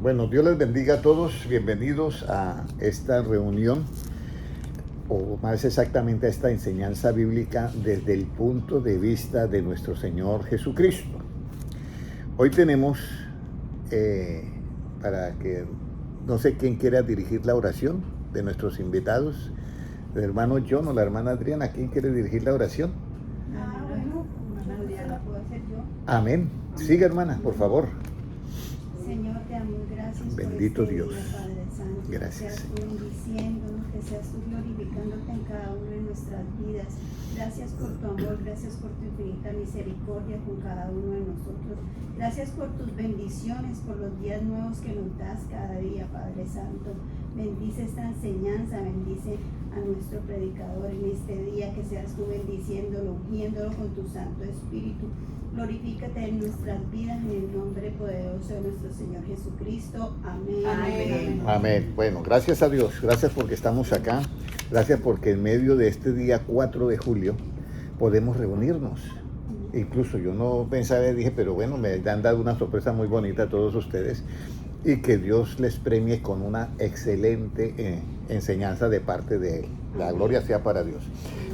Bueno, Dios les bendiga a todos. Bienvenidos a esta reunión, o más exactamente a esta enseñanza bíblica desde el punto de vista de nuestro Señor Jesucristo. Hoy tenemos, para que, no sé quién quiera dirigir la oración de nuestros invitados, el hermano John o la hermana Adriana, ¿quién quiere dirigir la oración? Bueno, hermana Adriana, ¿puedo hacer yo? Amén. Siga, hermana, por favor. Señor, te damos gracias Bendito por este Dios. día, Padre Santo. Gracias, Que seas Señor. tú bendiciéndonos, que seas tú glorificándote en cada una de nuestras vidas. Gracias por tu amor, gracias por tu infinita misericordia con cada uno de nosotros. Gracias por tus bendiciones, por los días nuevos que nos das cada día, Padre Santo. Bendice esta enseñanza, bendice a nuestro predicador en este día, que seas tú bendiciéndolo, guiándolo con tu Santo Espíritu. Glorifícate en nuestras vidas, en el nombre poderoso de nuestro Señor Jesucristo. Amén. Amén. Amén. Bueno, gracias a Dios. Gracias porque estamos acá. Gracias porque en medio de este día 4 de julio podemos reunirnos. Incluso yo no pensaba, dije, pero bueno, me han dado una sorpresa muy bonita a todos ustedes. Y que Dios les premie con una excelente enseñanza de parte de Él. La gloria sea para Dios.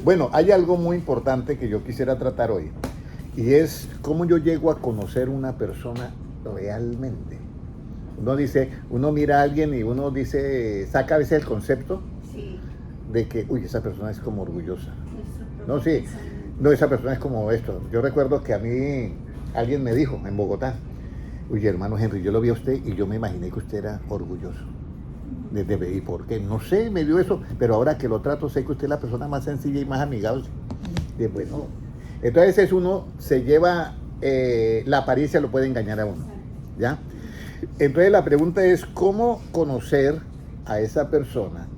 Bueno, hay algo muy importante que yo quisiera tratar hoy. Y es cómo yo llego a conocer una persona realmente. Uno mira a alguien y uno dice, saca a veces el concepto Sí, de que, uy, esa persona es como orgullosa. nuestro No, propio sí, pensamiento. no, esa persona es como esto. Yo recuerdo que a mí alguien me dijo en Bogotá, oye, hermano Henry, yo lo vi a usted y yo me imaginé que usted era orgulloso. ¿Y por qué? No sé, me dio eso, pero ahora que lo trato sé que usted es la persona más sencilla y más amigable. Y bueno, entonces uno se lleva, la apariencia lo puede engañar a uno, ¿ya? Entonces la pregunta es, ¿cómo conocer a esa persona?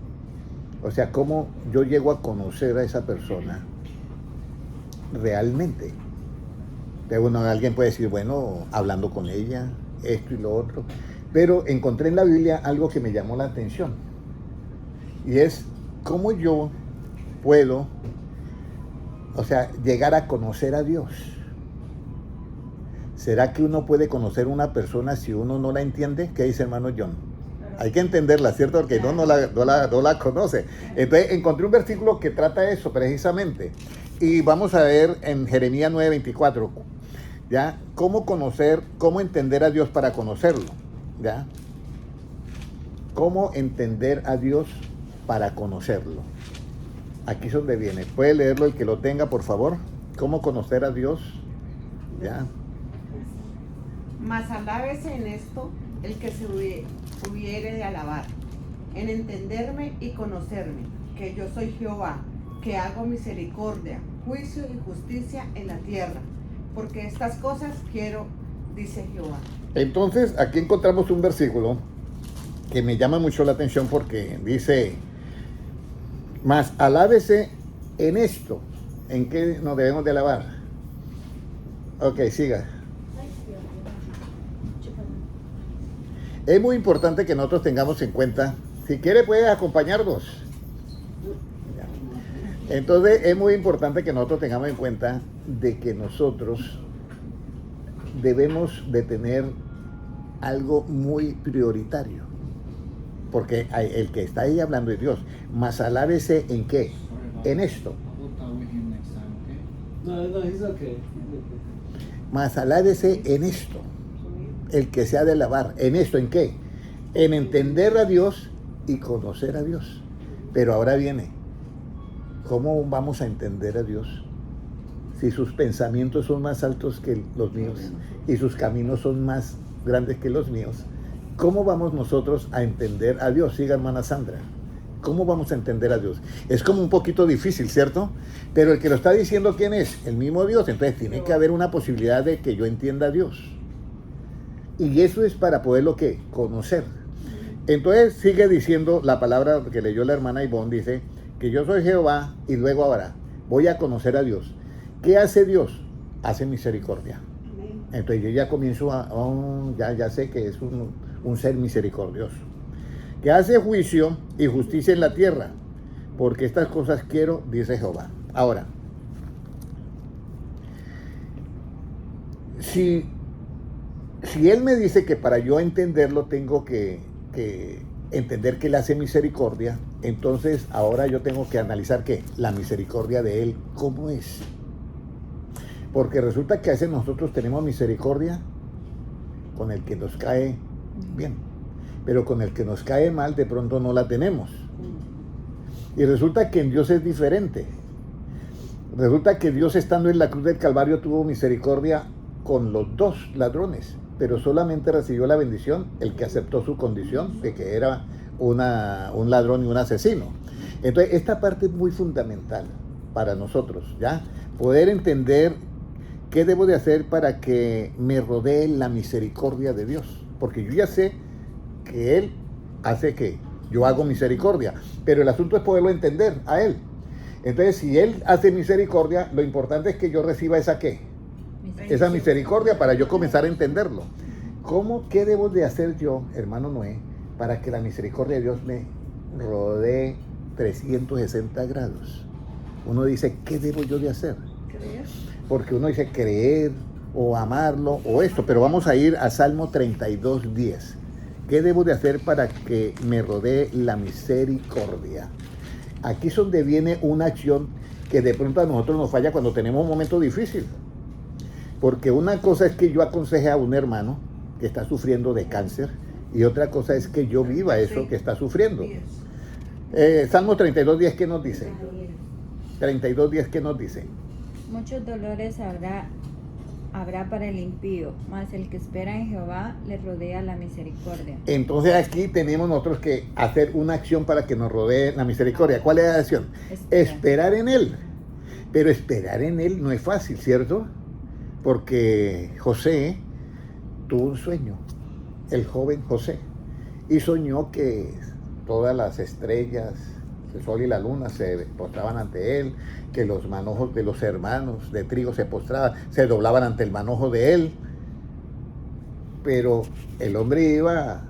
O sea, ¿cómo yo llego a conocer a esa persona realmente? Entonces, bueno, alguien puede decir, bueno, hablando con ella, esto y lo otro. Pero encontré en la Biblia algo que me llamó la atención. Y es cómo yo puedo, o sea, llegar a conocer a Dios. ¿Será que uno puede conocer una persona si uno no la entiende? ¿Qué dice hermano John? Hay que entenderla, ¿cierto? Porque no la conoce. Entonces encontré un versículo que trata eso precisamente. Y vamos a ver en Jeremías 9:24, ¿ya? ¿Cómo conocer, cómo entender a Dios para conocerlo? ¿Ya? ¿Cómo entender a Dios para conocerlo? Aquí es donde viene. ¿Puede leerlo el que lo tenga, por favor? ¿Cómo conocer a Dios? ¿Ya? Mas alábese en esto el que se hubiere de alabar, en entenderme y conocerme, que yo soy Jehová, que hago misericordia, juicio y justicia en la tierra, porque estas cosas quiero, dice Jehová. Entonces, aquí encontramos un versículo que me llama mucho la atención porque dice, mas alábese en esto, ¿en qué nos debemos de alabar? Ok, siga. Es muy importante que nosotros tengamos en cuenta, si quiere puede acompañarnos. Entonces es muy importante que nosotros tengamos en cuenta de que nosotros debemos de tener algo muy prioritario. Porque el que está ahí hablando es Dios. Mas alábese en qué? En esto. No, it's okay. Mas alábese en esto. El que se ha de alabar. ¿En esto? ¿En qué? En entender a Dios y conocer a Dios. Pero ahora viene, ¿cómo vamos a entender a Dios si sus pensamientos son más altos que los míos y sus caminos son más grandes que los míos? ¿Cómo vamos nosotros a entender a Dios? Siga, hermana Sandra. ¿Cómo vamos a entender a Dios? Es como un poquito difícil, ¿cierto? Pero el que lo está diciendo, ¿quién es? El mismo Dios. Entonces tiene que haber una posibilidad de que yo entienda a Dios. Y eso es para poderlo, ¿qué? Conocer. Entonces sigue diciendo la palabra que leyó la hermana Ivonne, dice que yo soy Jehová y luego ahora voy a conocer a Dios. ¿Qué hace Dios? Hace misericordia. Entonces yo ya comienzo ya sé que es un ser misericordioso. Que hace juicio y justicia en la tierra, porque estas cosas quiero, dice Jehová. Ahora, si si Él me dice que para yo entenderlo tengo que entender que Él hace misericordia, entonces ahora yo tengo que analizar que la misericordia de Él, ¿cómo es? Porque resulta que a veces nosotros tenemos misericordia con el que nos cae bien, pero con el que nos cae mal de pronto no la tenemos. Y resulta que en Dios es diferente. Resulta que Dios, estando en la cruz del Calvario, tuvo misericordia con los dos ladrones, pero solamente recibió la bendición el que aceptó su condición de que era un ladrón y un asesino. Entonces, esta parte es muy fundamental para nosotros, ¿ya? Poder entender qué debo de hacer para que me rodee la misericordia de Dios. Porque yo ya sé que Él hace que yo hago misericordia, pero el asunto es poderlo entender a Él. Entonces, si Él hace misericordia, lo importante es que yo reciba esa ¿qué? Esa misericordia para yo comenzar a entenderlo. ¿Qué debo de hacer yo, hermano Noé, para que la misericordia de Dios me rodee 360 grados? Uno dice, ¿qué debo yo de hacer? ¿Creer? Porque uno dice creer o amarlo o esto, pero vamos a ir a Salmo 32:10. ¿Qué debo de hacer para que me rodee la misericordia? Aquí es donde viene una acción que de pronto a nosotros nos falla cuando tenemos un momento difícil. Porque una cosa es que yo aconseje a un hermano que está sufriendo de cáncer y otra cosa es que yo viva eso que está sufriendo. Salmo 32:10, ¿qué nos dice? 32:10, ¿qué nos dice? Muchos dolores habrá para el impío, mas el que espera en Jehová le rodea la misericordia. Entonces aquí tenemos nosotros que hacer una acción para que nos rodee la misericordia. ¿Cuál es la acción? Esperar en Él. Pero esperar en Él no es fácil, ¿cierto? Porque José tuvo un sueño, el joven José, y soñó que todas las estrellas, el sol y la luna se postraban ante él, que los manojos de los hermanos de trigo se postraban, se doblaban ante el manojo de él. Pero el hombre iba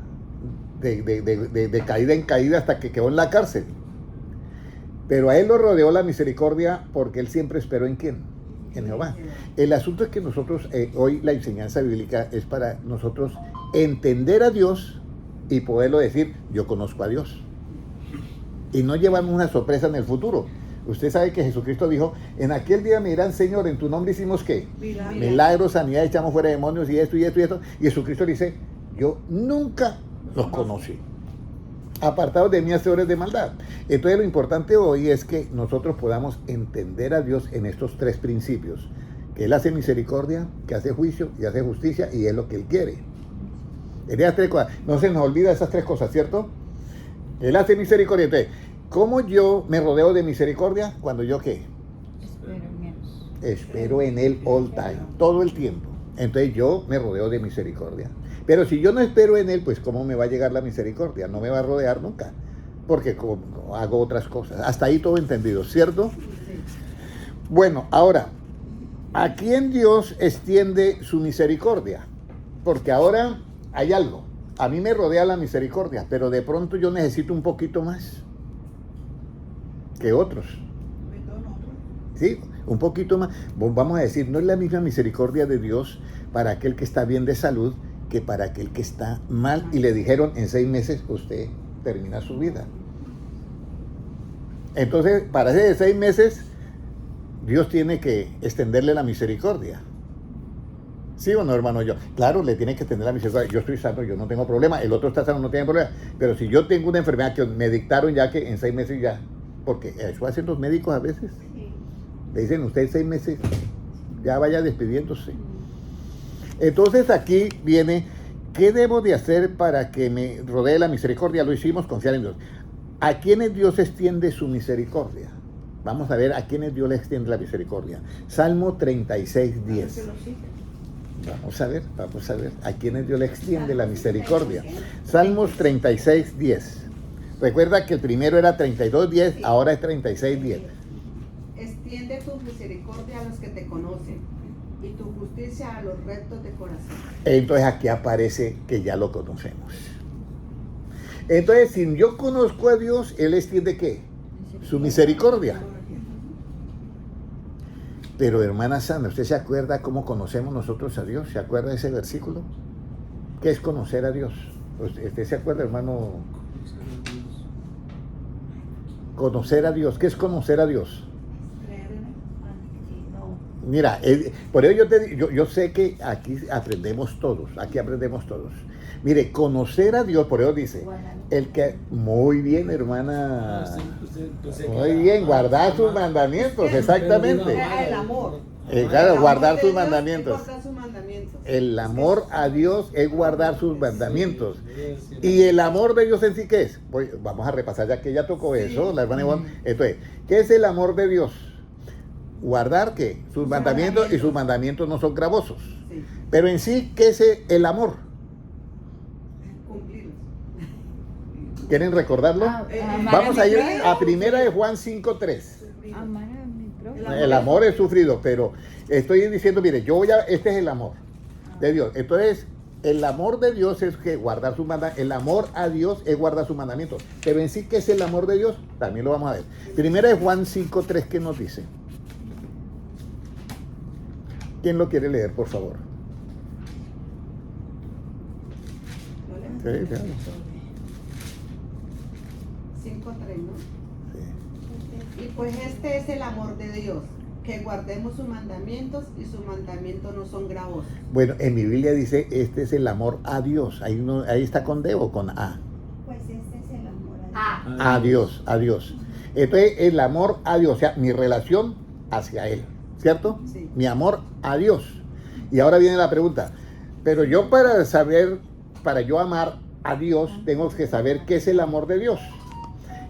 de caída en caída hasta que quedó en la cárcel. Pero a él lo rodeó la misericordia porque él siempre esperó ¿en quién? En Jehová. El asunto es que nosotros, hoy la enseñanza bíblica es para nosotros entender a Dios y poderlo decir, yo conozco a Dios. Y no llevarnos una sorpresa en el futuro. Usted sabe que Jesucristo dijo, en aquel día me dirán, Señor, en tu nombre hicimos ¿qué? Milagros, sanidad, echamos fuera demonios y esto y esto y esto. Y Jesucristo dice, yo nunca los conocí. Apartados de mí, hacedores de maldad. Entonces lo importante hoy es que nosotros podamos entender a Dios en estos tres principios. Que Él hace misericordia, que hace juicio y hace justicia y es lo que Él quiere. Esas tres cosas. No se nos olvida esas tres cosas, ¿cierto? Él hace misericordia. Entonces, ¿cómo yo me rodeo de misericordia? Cuando yo ¿qué? Espero en Él all time, todo el tiempo. Entonces yo me rodeo de misericordia. Pero si yo no espero en Él, pues ¿cómo me va a llegar la misericordia? No me va a rodear nunca, porque como hago otras cosas. Hasta ahí todo entendido, ¿cierto? Bueno, ahora, ¿a quién Dios extiende su misericordia? Porque ahora hay algo. A mí me rodea la misericordia, pero de pronto yo necesito un poquito más que otros. Sí, un poquito más. Vamos a decir, no es la misma misericordia de Dios para aquel que está bien de salud que para aquel que está mal y le dijeron en 6 meses usted termina su vida. Entonces, para ese 6 meses, Dios tiene que extenderle la misericordia. ¿Sí o no, hermano? Claro, le tiene que extender la misericordia. Yo estoy sano, yo no tengo problema. El otro está sano, no tiene problema. Pero si yo tengo una enfermedad que me dictaron ya que en 6 meses ya, porque eso hacen los médicos a veces. Le dicen, usted 6 meses, ya vaya despidiéndose. Entonces aquí viene, ¿qué debo de hacer para que me rodee la misericordia? Lo hicimos, confiar en Dios. ¿A quiénes Dios extiende su misericordia? Vamos a ver a quiénes Dios le extiende la misericordia. Salmo 36:10. Vamos a ver a quiénes Dios le extiende la misericordia. Salmos 36:10. Recuerda que el primero era 32:10, ahora es 36:10. Extiende tu misericordia a los que te conocen y tu justicia a los rectos de corazón. Entonces aquí aparece que ya lo conocemos. Entonces, si yo conozco a Dios, Él extiende ¿qué? Su misericordia. Pero hermana Sandra, ¿usted se acuerda cómo conocemos nosotros a Dios? ¿Se acuerda de ese versículo? ¿Qué es conocer a Dios? ¿Usted se acuerda, hermano? Conocer a Dios. ¿Qué es conocer a Dios? Mira, por ello yo sé que aquí aprendemos todos. Mire, conocer a Dios, por eso dice, el que, muy bien, hermana, muy bien, guardar sus mandamientos, exactamente. El amor. Claro, guardar de sus Dios es mandamientos. guardar sus mandamientos. El amor a Dios es guardar sus mandamientos. ¿Y el amor de Dios en sí qué es? Vamos a repasar ya que ya tocó eso, la hermana Ivonne. Entonces, ¿qué es el amor de Dios? Guardar ¿qué? Sus mandamientos, y sus mandamientos no son gravosos. Sí. Pero en sí, ¿qué es el amor? Cumplirlos. ¿Quieren recordarlo? Vamos a ir a primera de Juan 5:3. Amar a mi prójimo. El amor es sufrido, pero estoy diciendo, mire, este es el amor de Dios. Entonces, el amor de Dios es que guardar sus mandamientos. El amor a Dios es guardar sus mandamientos. Pero en sí, ¿qué es el amor de Dios? También lo vamos a ver. Primera de Juan 5:3, ¿qué nos dice? ¿Quién lo quiere leer, por favor? Sí, claro. 5:3, ¿no? Sí. Y pues este es el amor de Dios, que guardemos sus mandamientos, y sus mandamientos no son gravosos. Bueno, en mi Biblia dice, este es el amor a Dios. Ahí está con D o con A. Pues este es el amor a A Dios, a Dios. Entonces, el amor a Dios, o sea, mi relación hacia Él, ¿cierto? Sí. Mi amor a Dios. Y ahora viene la pregunta, pero yo para yo amar a Dios, tengo que saber qué es el amor de Dios.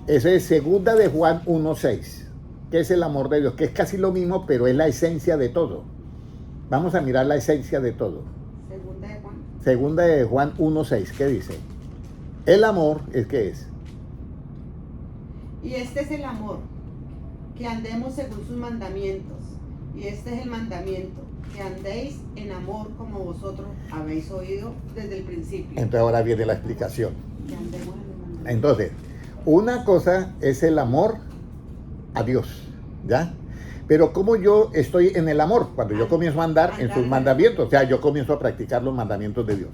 Ese es segunda de Juan 1:6. ¿Qué es el amor de Dios? Que es casi lo mismo, pero es la esencia de todo. Vamos a mirar la esencia de todo. Segunda de Juan. Segunda de Juan 1:6, ¿qué dice? El amor, ¿qué es? Y este es el amor, que andemos según sus mandamientos. Y este es el mandamiento, que andéis en amor como vosotros habéis oído desde el principio. Entonces ahora viene la explicación. Que andemos en los mandamientos. Entonces, una cosa es el amor a Dios, ¿ya? Pero como yo estoy en el amor, cuando yo comienzo a andar en sus mandamientos, o sea, yo comienzo a practicar los mandamientos de Dios.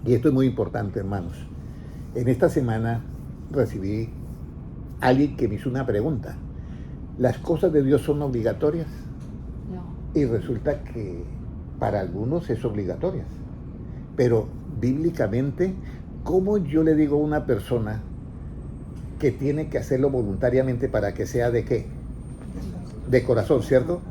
Y esto es muy importante, hermanos. En esta semana recibí a alguien que me hizo una pregunta. ¿Las cosas de Dios son obligatorias? No. Y resulta que para algunos es obligatoria. Pero bíblicamente, ¿cómo yo le digo a una persona que tiene que hacerlo voluntariamente para que sea de qué? De corazón, ¿cierto?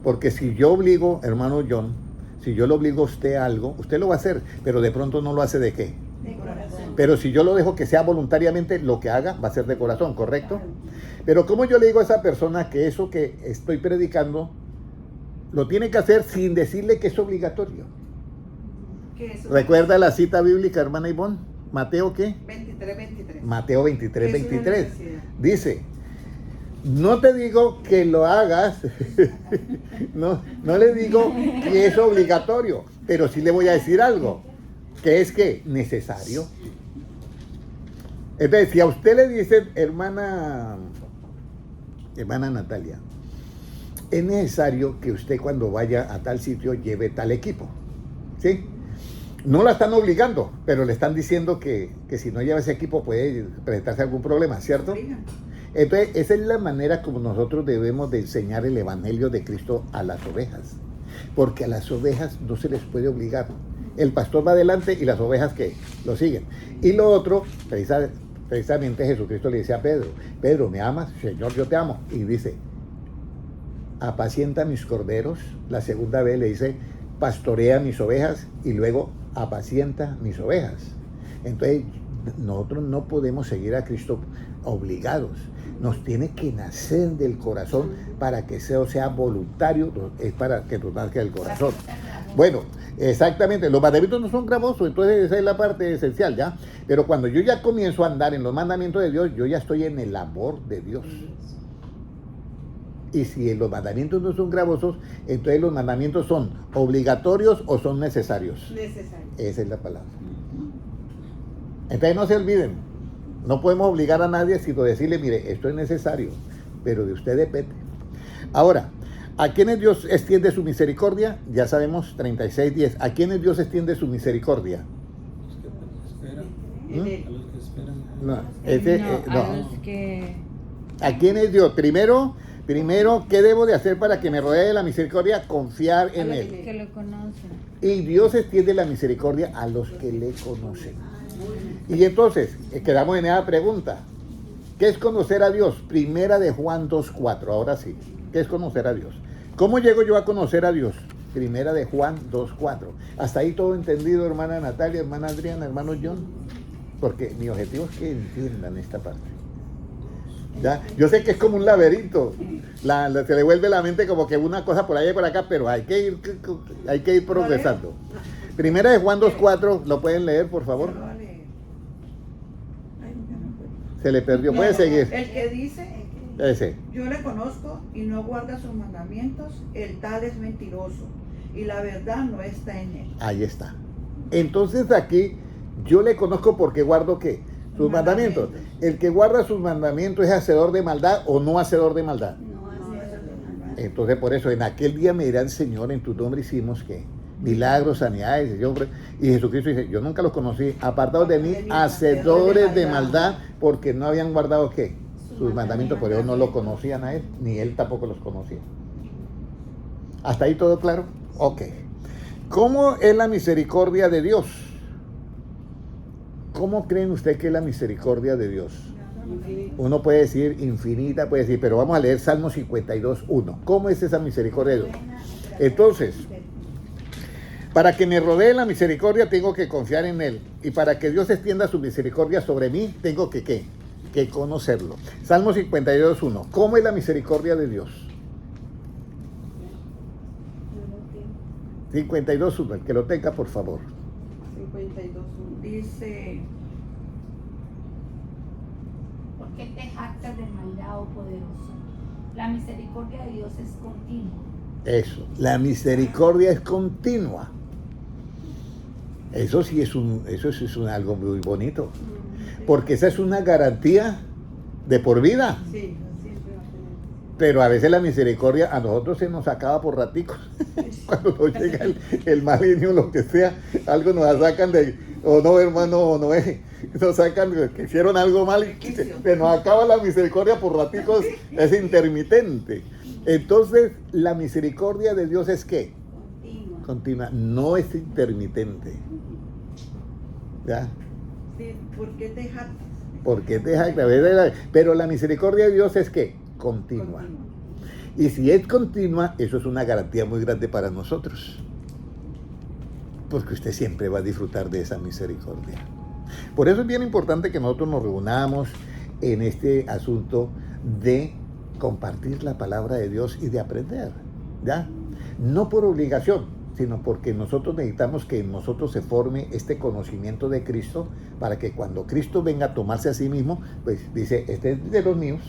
Porque si yo obligo, hermano John, si yo le obligo a usted a algo, usted lo va a hacer, pero de pronto no lo hace de qué. de corazón. Pero si yo lo dejo que sea voluntariamente, lo que haga va a ser de corazón, ¿correcto? Pero ¿cómo yo le digo a esa persona que eso que estoy predicando lo tiene que hacer sin decirle que es obligatorio? Que eso ¿Recuerda la cita bíblica, hermana Ivonne? ¿Mateo qué? 23:23. Mateo 23, Es una 23. necesidad. Dice, no te digo que lo hagas, no le digo que es obligatorio, pero sí le voy a decir algo, que es que necesario. Entonces, si a usted le dice, hermana Natalia, es necesario que usted cuando vaya a tal sitio lleve tal equipo, ¿sí? No la están obligando, pero le están diciendo que si no lleva ese equipo puede presentarse algún problema, ¿cierto? Entonces, esa es la manera como nosotros debemos de enseñar el Evangelio de Cristo a las ovejas. Porque a las ovejas no se les puede obligar. El pastor va adelante y las ovejas que lo siguen. Y lo otro, precisamente Jesucristo le dice a Pedro, Pedro, ¿me amas? Señor, yo te amo. Y dice, apacienta mis corderos. La segunda vez le dice, pastorea mis ovejas. Y luego, apacienta mis ovejas. Entonces, nosotros no podemos seguir a Cristo obligados. Nos tiene que nacer del corazón para que sea voluntario, es para que nos nazca el corazón. Bueno, exactamente, los mandamientos no son gravosos, entonces esa es la parte esencial, ¿ya? Pero cuando yo ya comienzo a andar en los mandamientos de Dios, yo ya estoy en el amor de Dios. Y si los mandamientos no son gravosos, entonces los mandamientos son obligatorios o son necesarios. Necesario. Esa es la palabra. Entonces no se olviden. No podemos obligar a nadie, sino decirle, mire, esto es necesario, pero de usted depende. Ahora, ¿a quiénes Dios extiende su misericordia? Ya sabemos, 36:10. ¿A quiénes Dios extiende su misericordia? en él. A los que esperan. No, No, no. a los que... ¿A quién es Dios? Primero, ¿qué debo de hacer para que me rodee de la misericordia? Confiar A en los Él. que lo conocen. Y Dios extiende la misericordia a los que le conocen. Y entonces, quedamos en esa pregunta. ¿Qué es conocer a Dios? Primera de Juan 2.4. Ahora sí. ¿Qué es conocer a Dios? ¿Cómo llego yo a conocer a Dios? Primera de Juan 2.4. Hasta ahí todo entendido, hermana Natalia, hermana Adriana, hermano John. Porque mi objetivo es que entiendan esta parte. ¿Ya? Yo sé que es como un laberinto. Se le vuelve la mente como que una cosa por allá y por acá, pero hay que ir progresando. Primera de Juan 2.4, ¿lo pueden leer, por favor? Se le perdió, puede seguir. El que dice, Ese. yo le conozco y no guarda sus mandamientos, el tal es mentiroso y la verdad no está en él. Ahí está. Entonces aquí, yo le conozco porque guardo ¿qué? Sus mandamientos. El que guarda sus mandamientos es hacedor de maldad o no hacedor de maldad. No hacer de maldad. Entonces por eso en aquel día me dirán, Señor, en tu nombre hicimos ¿qué? Milagros, sanidades. Y Jesucristo dice, yo nunca los conocí, apartados de mí, hacedores de maldad, porque no habían guardado ¿qué? Sus mandamientos, por eso no lo conocían a Él, ni Él tampoco los conocía. ¿Hasta ahí todo claro? Ok. ¿Cómo es la misericordia de Dios? ¿Cómo creen ustedes que es la misericordia de Dios? Uno puede decir infinita, puede decir, pero vamos a leer Salmo 52.1. ¿Cómo es esa misericordia de Dios? Entonces, para que me rodee la misericordia tengo que confiar en Él. Y para que Dios extienda su misericordia sobre mí, tengo que ¿qué? Que conocerlo. Salmo 52.1. ¿Cómo es la misericordia de Dios? 52.1. El que lo tenga, por favor. 52. Dice, ¿Por qué te jactas de maldad, oh poderoso? La misericordia de Dios es continua. Eso. La misericordia es continua. Eso sí es algo muy bonito. Porque esa es una garantía de por vida. Sí, siempre va a tener. Pero a veces la misericordia a nosotros se nos acaba por raticos. Cuando nos llega el maligno, lo que sea, algo nos sacan de, o no, hermano, o no es. Nos sacan que hicieron algo mal y se nos acaba la misericordia por raticos, es intermitente. Entonces, la misericordia de Dios es ¿qué? Continua, no es intermitente. ¿Ya? sí, ¿por qué te jactas? Porque te jactas, pero la misericordia de Dios es ¿qué? Continua. Y si es continua, eso es una garantía muy grande para nosotros. Porque usted siempre va a disfrutar de esa misericordia. Por eso es bien importante que nosotros nos reunamos en este asunto de compartir la palabra de Dios y de aprender, ¿ya? No por obligación, sino porque nosotros necesitamos que en nosotros se forme este conocimiento de Cristo para que cuando Cristo venga a tomarse a sí mismo, pues dice, este es de los míos,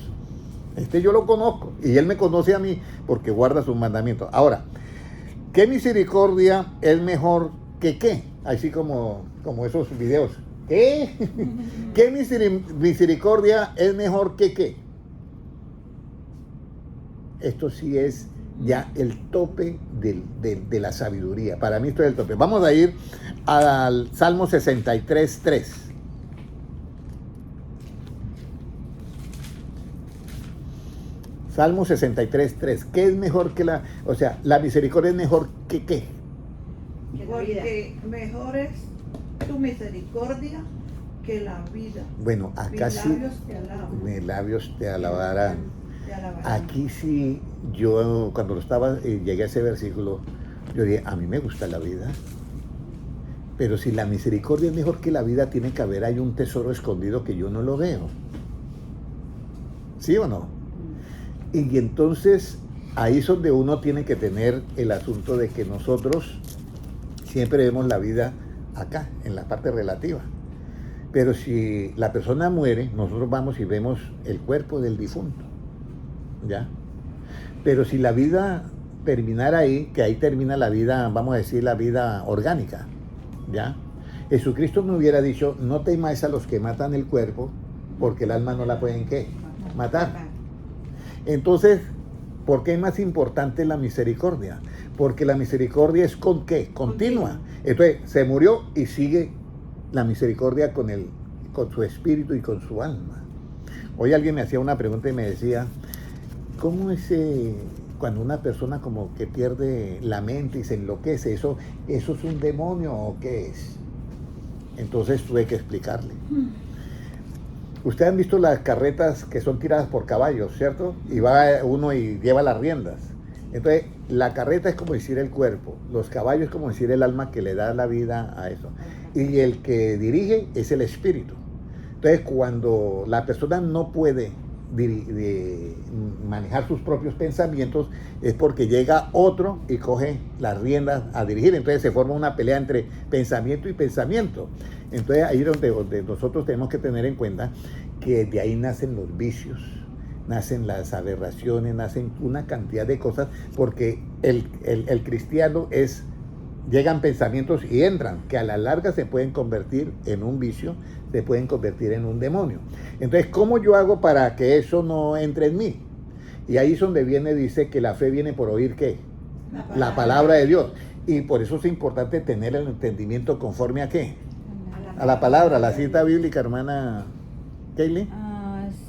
este yo lo conozco y Él me conoce a mí porque guarda sus mandamientos. Ahora, ¿qué misericordia es mejor que qué? Así como esos videos. ¿Qué? ¿Qué misericordia es mejor que qué? Esto sí es ya el tope de la sabiduría. Para mí esto es el tope. Vamos a ir al Salmo 63.3. Salmo 63.3. ¿Qué es mejor que la... O sea, la misericordia es mejor que qué? Porque mejor es tu misericordia que la vida. Bueno, acá Mis sí... labios te alaban. Mis labios te alabarán. Te alabarán. Aquí sí, yo cuando llegué a ese versículo, yo dije, a mí me gusta la vida, pero si la misericordia es mejor que la vida, tiene que haber ahí un tesoro escondido que yo no lo veo. ¿Sí o no? Y entonces ahí es donde uno tiene que tener el asunto de que nosotros siempre vemos la vida acá, en la parte relativa. Pero si la persona muere, nosotros vamos y vemos el cuerpo del difunto. ¿Ya? Pero si la vida terminara ahí, que ahí termina la vida, vamos a decir, la vida orgánica, ¿ya? Jesucristo me hubiera dicho, no temáis a los que matan el cuerpo, porque el alma no la pueden, ¿qué? Matar. Entonces, ¿por qué es más importante la misericordia? Porque la misericordia es ¿con qué? Continua. Entonces, se murió y sigue la misericordia con con su espíritu y con su alma. Hoy alguien me hacía una pregunta y me decía, ¿cómo es cuando una persona como que pierde la mente y se enloquece? ¿Eso es un demonio o qué es? Entonces tuve que explicarle. Ustedes han visto las carretas que son tiradas por caballos, ¿cierto? Y va uno y lleva las riendas. Entonces, la carreta es como decir el cuerpo, los caballos es como decir el alma que le da la vida a eso. Y el que dirige es el espíritu. Entonces, cuando la persona no puede manejar sus propios pensamientos, es porque llega otro y coge las riendas a dirigir. Entonces se forma una pelea entre pensamiento y pensamiento. Entonces ahí es donde nosotros tenemos que tener en cuenta que de ahí nacen los vicios, nacen las aberraciones, nacen una cantidad de cosas, porque el cristiano llegan pensamientos y entran, que a la larga se pueden convertir en un vicio, se pueden convertir en un demonio. Entonces, ¿cómo yo hago para que eso no entre en mí? Y ahí es donde dice que la fe viene por oír ¿qué? La palabra de Dios. Y por eso es importante tener el entendimiento conforme a ¿qué? A la palabra, la cita bíblica, hermana Kaylee.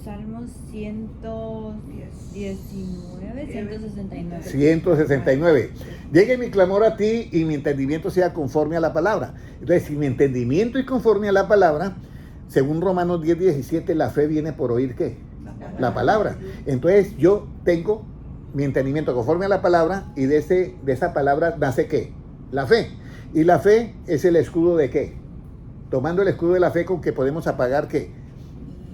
Salmos 119, 169. 169. Llegue mi clamor a ti y mi entendimiento sea conforme a la palabra. Entonces, si mi entendimiento es conforme a la palabra, según Romanos 10:17, la fe viene por oír ¿qué? La palabra. Entonces, yo tengo mi entendimiento conforme a la palabra y de esa palabra nace ¿qué? La fe. Y la fe es el escudo de ¿qué? Tomando el escudo de la fe con que podemos apagar ¿qué?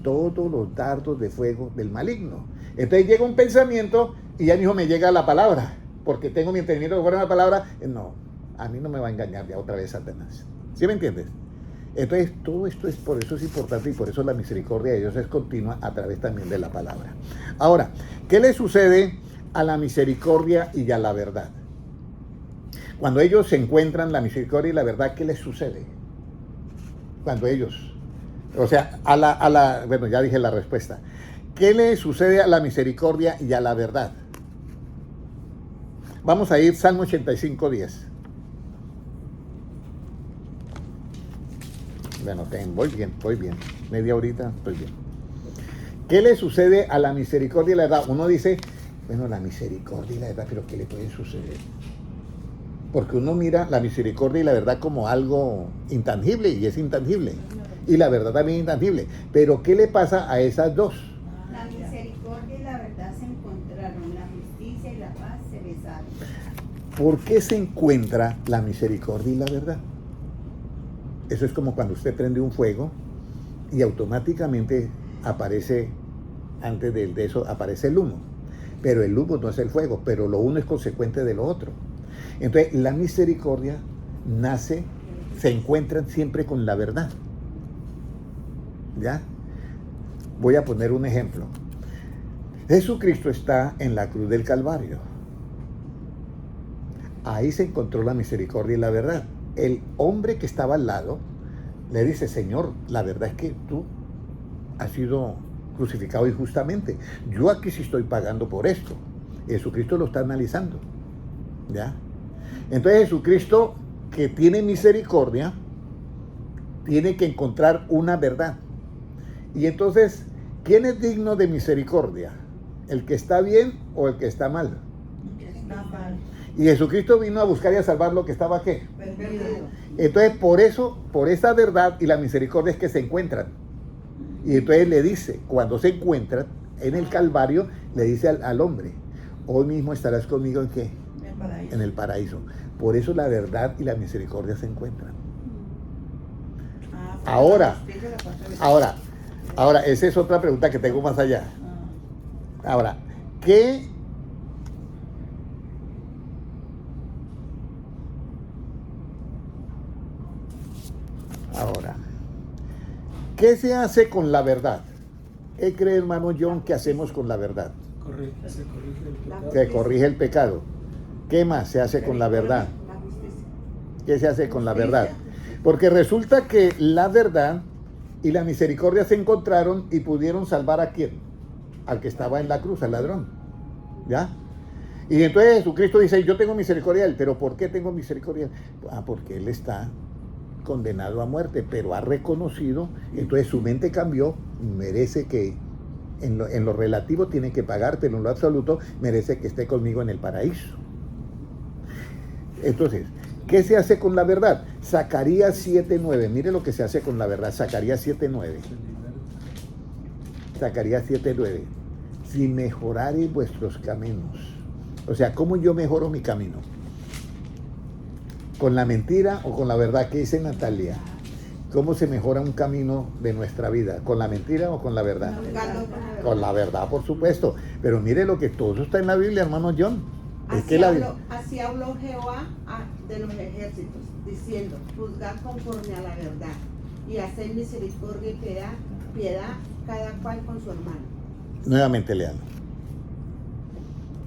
Todos los dardos de fuego del maligno. Entonces llega un pensamiento y ya mismo me llega la palabra, porque tengo mi entendimiento conforme a la palabra. No, a mí no me va a engañar ya otra vez Satanás. ¿Sí me entiendes? Entonces todo esto por eso es importante y por eso la misericordia de Dios es continua a través también de la palabra. Ahora, ¿qué le sucede a la misericordia y a la verdad? Cuando ellos se encuentran, la misericordia y la verdad, ¿qué les sucede? Cuando ellos, o sea, bueno, ya dije la respuesta. ¿Qué le sucede a la misericordia y a la verdad? Vamos a ir Salmo 85:10. Bueno, voy bien. Media horita, estoy bien. ¿Qué le sucede a la misericordia y la verdad? Uno dice, bueno, la misericordia y la verdad, pero ¿qué le puede suceder? Porque uno mira la misericordia y la verdad como algo intangible, y es intangible. Y la verdad también es intangible. Pero ¿qué le pasa a esas dos? La misericordia y la verdad se encontraron, la justicia y la paz se besaron. ¿Por qué se encuentra la misericordia y la verdad? Eso es como cuando usted prende un fuego y automáticamente aparece, antes de eso, aparece el humo. Pero el humo no es el fuego, pero lo uno es consecuente de lo otro. Entonces, la misericordia se encuentran siempre con la verdad. ¿Ya? Voy a poner un ejemplo. Jesucristo está en la cruz del Calvario. Ahí se encontró la misericordia y la verdad. El hombre que estaba al lado le dice, Señor, la verdad es que tú has sido crucificado injustamente. Yo aquí sí estoy pagando por esto. Jesucristo lo está analizando. ¿Ya? Entonces Jesucristo, que tiene misericordia, tiene que encontrar una verdad. Y entonces, ¿quién es digno de misericordia? ¿El que está bien o el que está mal? Está mal. Y Jesucristo vino a buscar y a salvar lo que estaba ¿qué? Perdido. Entonces, por esa verdad y la misericordia es que se encuentran. Y entonces le dice, cuando se encuentran en el Calvario, le dice al hombre, hoy mismo estarás conmigo ¿en qué? El paraíso. En el paraíso. Por eso la verdad y la misericordia se encuentran. Ahora, esa es otra pregunta que tengo más allá. Ahora, ¿qué se hace con la verdad? ¿Qué cree, hermano John, que hacemos con la verdad? Se corrige el pecado. Se corrige el pecado. ¿Qué más se hace con la verdad? ¿Qué se hace con la verdad? Porque resulta que la verdad y la misericordia se encontraron y pudieron salvar ¿a quién? Al que estaba en la cruz, al ladrón. ¿Ya? Y entonces Jesucristo dice, yo tengo misericordia de él, pero ¿por qué tengo misericordia de él? Porque él está condenado a muerte, pero ha reconocido, entonces su mente cambió, merece que en lo relativo tiene que pagar, pero en lo absoluto merece que esté conmigo en el paraíso. Entonces, ¿qué se hace con la verdad? Zacarías 7:9, mire lo que se hace con la verdad, Zacarías 7:9. Zacarías 7:9. Si mejorareis vuestros caminos. O sea, ¿cómo yo mejoro mi camino? ¿Con la mentira o con la verdad? ¿Qué dice Natalia? ¿Cómo se mejora un camino de nuestra vida? ¿Con la mentira o con la verdad? Con la verdad, por supuesto. Pero mire lo que todo está en la Biblia, hermano John. Así habló Jehová de los ejércitos, diciendo, juzgad conforme a la verdad, y haced misericordia y piedad cada cual con su hermano. Nuevamente leanlo.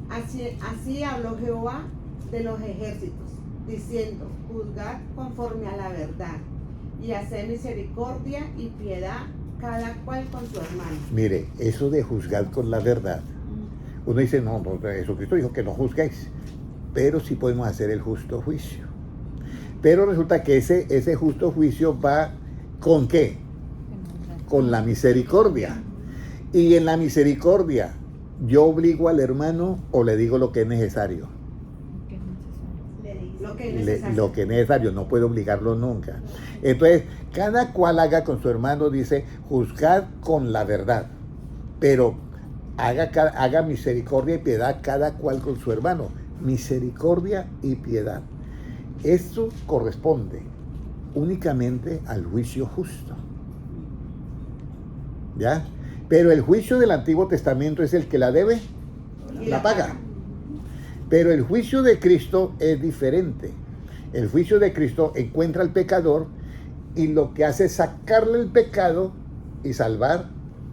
Así habló Jehová de los ejércitos, diciendo, juzgad conforme a la verdad, y haced misericordia y piedad cada cual con su hermano. Mire, eso de juzgar con la verdad. Uno dice, no, Jesucristo dijo que no juzguéis, pero sí podemos hacer el justo juicio. Pero resulta que ese justo juicio va ¿con qué? Con la misericordia. Y en la misericordia, ¿yo obligo al hermano o le digo lo que es necesario? Lo que es necesario. Lo que es necesario, no puedo obligarlo nunca. Entonces, cada cual haga con su hermano, dice, juzgad con la verdad, pero haga misericordia y piedad cada cual con su hermano. Misericordia y piedad. Esto corresponde únicamente al juicio justo. ¿Ya? Pero el juicio del Antiguo Testamento es el que la debe, la paga. Pero el juicio de Cristo es diferente. El juicio de Cristo encuentra al pecador y lo que hace es sacarle el pecado y salvar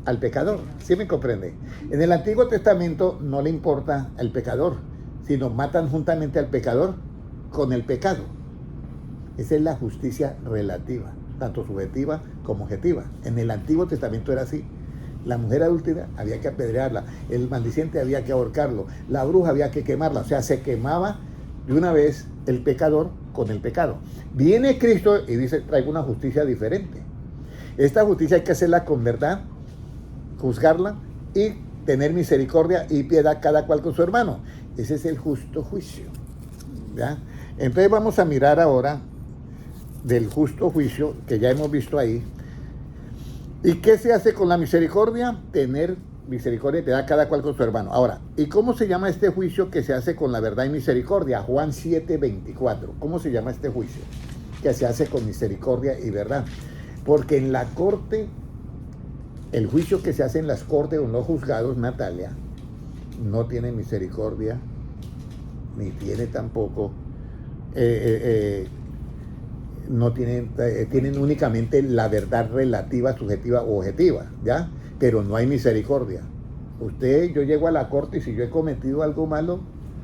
al pecador. ¿Sí me comprende? En el Antiguo Testamento no le importa al pecador, sino matan juntamente al pecador con el pecado. Esa es la justicia relativa, tanto subjetiva como objetiva. En el Antiguo Testamento era así. La mujer adúltera había que apedrearla, el maldiciente había que ahorcarlo, la bruja había que quemarla, o sea, se quemaba de una vez el pecador con el pecado. Viene Cristo y dice, traigo una justicia diferente. Esta justicia hay que hacerla con verdad, juzgarla y tener misericordia y piedad cada cual con su hermano. Ese es el justo juicio. ¿Ya? Entonces vamos a mirar ahora del justo juicio que ya hemos visto ahí. ¿Y qué se hace con la misericordia? Tener misericordia y piedad cada cual con su hermano. Ahora, ¿y cómo se llama este juicio que se hace con la verdad y misericordia? Juan 7:24. ¿Cómo se llama este juicio que se hace con misericordia y verdad? Porque en la corte, el juicio que se hace en las cortes o en los juzgados, Natalia, no tiene misericordia, ni tiene tampoco, no tienen, tienen únicamente la verdad relativa, subjetiva o objetiva, ¿ya? Pero no hay misericordia. Yo llego a la corte y si yo he cometido algo malo,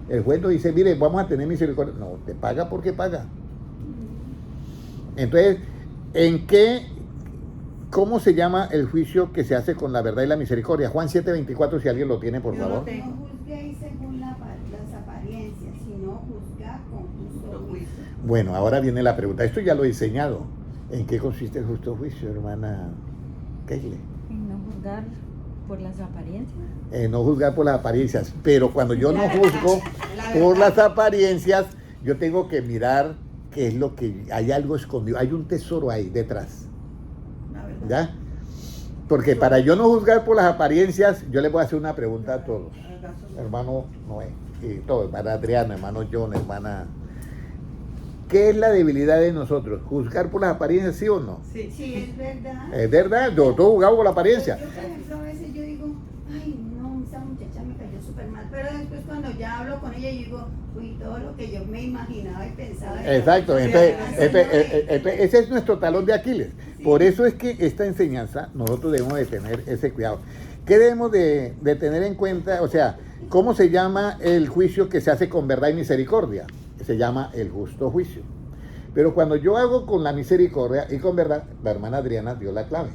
el juez no dice, mire, vamos a tener misericordia. No, te paga porque paga. Entonces, ¿cómo se llama el juicio que se hace con la verdad y la misericordia? Juan 7:24, si alguien lo tiene, por favor. No juzguéis según las apariencias, sino juzgad con justo juicio. Bueno, ahora viene la pregunta. Esto ya lo he diseñado. ¿En qué consiste el justo juicio, hermana Keile? En no juzgar por las apariencias. No juzgar por las apariencias. Pero cuando yo no juzgo por las apariencias, yo tengo que mirar qué es lo que... Hay algo escondido. Hay un tesoro ahí detrás. ¿Ya? Porque para yo no juzgar por las apariencias, yo les voy a hacer una pregunta a todos. Hermano Noé, y todo, hermana Adriana, hermano John, hermana... ¿Qué es la debilidad de nosotros? ¿Juzgar por las apariencias, sí o no? Sí, es verdad. Es verdad, yo juzgado por la apariencia. Yo, por ejemplo, a veces yo digo, ay, no, esa muchacha me cayó súper mal. Pero después cuando ya hablo con ella, yo digo, uy, todo lo que yo me imaginaba y pensaba. Exacto, entonces, ese es nuestro talón de Aquiles. Sí. Por eso es que esta enseñanza, nosotros debemos de tener ese cuidado. ¿Qué debemos de tener en cuenta? O sea, ¿cómo se llama el juicio que se hace con verdad y misericordia? Se llama el justo juicio. Pero cuando yo hago con la misericordia y con verdad, la hermana Adriana dio la clave.